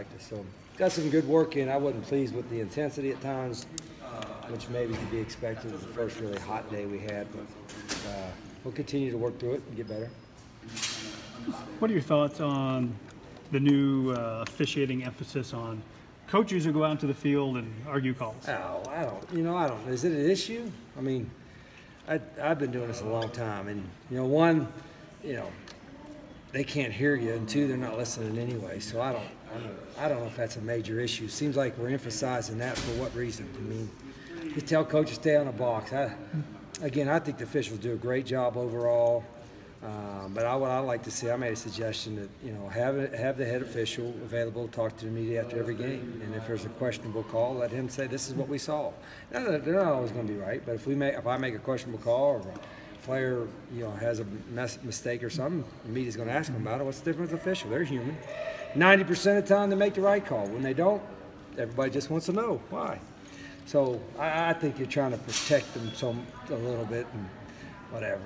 practice. So got some good work in. I wasn't pleased with the intensity at times, which maybe could be expected as the first really hot day we had. But we'll continue to work through it and get better. What are your thoughts on the new officiating emphasis on coaches who go out into the field and argue calls? Oh, I don't. Is it an issue? I mean, I've been doing this a long time, and one, they can't hear you, and two, they're not listening anyway. So I don't know if that's a major issue. Seems like we're emphasizing that for what reason? I mean, you tell coaches stay on the box. I think the officials do a great job overall. But what I'd like to see, I made a suggestion that have the head official available to talk to the media after every game, and if there's a questionable call, let him say this is what we saw. Now, they're not always going to be right, but if I make a questionable call or a player has a mistake or something, the media's going to ask them about it. What's the difference with the official? They're human. 90% of the time they make the right call. When they don't, everybody just wants to know why. So I think you're trying to protect them a little bit and whatever.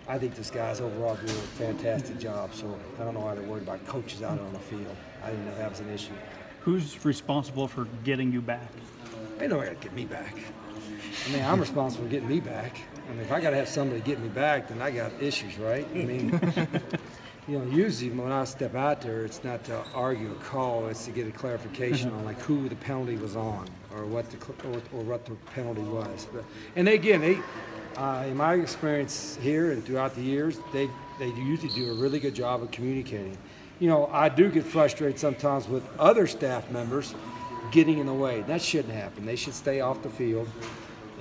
I think this guy's overall doing a fantastic job, so I don't know why they're worried about coaches out on the field. I didn't know that was an issue. Who's responsible for getting you back? Ain't nobody got to get me back. I mean, I'm responsible for getting me back. I mean, if I got to have somebody get me back, then I got issues, right? I mean, usually when I step out there, it's not to argue a call, it's to get a clarification on like who the penalty was on or what the penalty was. And again, in my experience here and throughout the years, they usually do a really good job of communicating. I do get frustrated sometimes with other staff members getting in the way. That shouldn't happen. They should stay off the field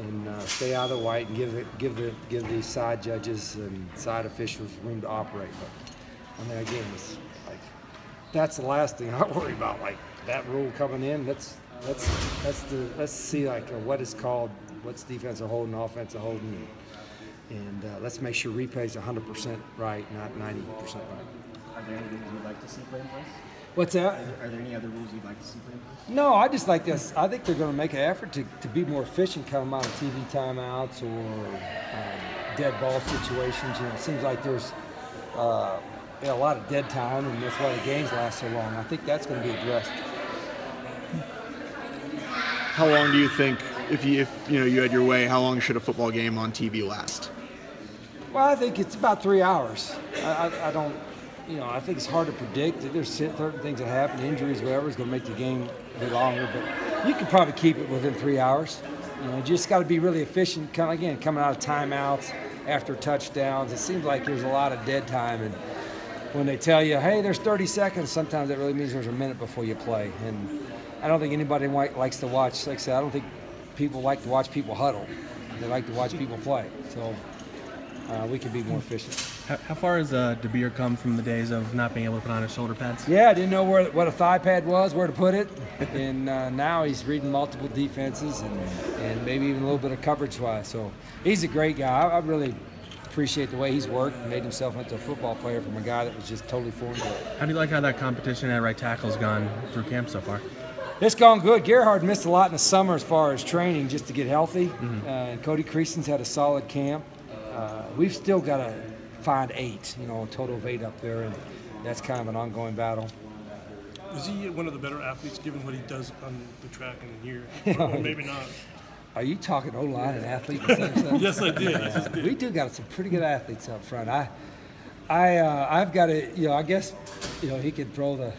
and stay out of the white and give these side judges and side officials room to operate. But I mean, again, it's like that's the last thing I worry about. Like that rule coming in. Let's see like what is called. What's defensive holding, offensive holding, and let's make sure replay's 100% right, not 90% right. Are there any rules you'd like to see put in place? What's that? Are there any other rules you'd like to see put in place? No, I just like this. I think they're going to make an effort to be more efficient coming out of TV timeouts or dead ball situations. It seems like there's a lot of dead time, and that's why the games last so long. I think that's going to be addressed. How long do you think, if you had your way, how long should a football game on TV last? Well, I think it's about 3 hours. I don't, I think it's hard to predict. There's certain things that happen, injuries, whatever, is going to make the game a bit longer. But you could probably keep it within 3 hours. You just got to be really efficient. Coming out of timeouts after touchdowns, it seems like there's a lot of dead time. And when they tell you, hey, there's 30 seconds, sometimes that really means there's a minute before you play. And I don't think anybody likes to watch. Like I said, I don't think people like to watch people huddle. They like to watch people play. So we can be more efficient. How far has De Beer come from the days of not being able to put on his shoulder pads? Yeah, I didn't know what a thigh pad was, where to put it. And now he's reading multiple defenses and maybe even a little bit of coverage-wise. So he's a great guy. I really appreciate the way he's worked and made himself into a football player from a guy that was just totally foreign to it. How do you like how that competition at right tackle has gone through camp so far? It's gone good. Gerhard missed a lot in the summer as far as training just to get healthy. And Cody Creason's had a solid camp. We've still got to find 8, a total of 8 up there, and that's kind of an ongoing battle. Is he one of the better athletes given what he does on the track in a year? Or maybe not. Are you talking O-line and athlete at the same time? Yes, I did. We do got some pretty good athletes up front. I've got to, I guess, he could throw the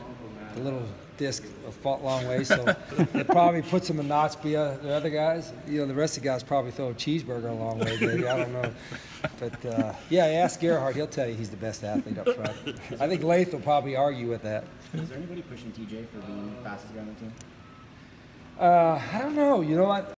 little disc a long way, so it probably puts him a notch behind the other guys. The rest of the guys probably throw a cheeseburger a long way, maybe. I don't know. But, yeah, ask Gerhard. He'll tell you he's the best athlete up front. I think Lath will probably argue with that. Is there anybody pushing TJ for being the fastest guy on the team? I don't know. You know what?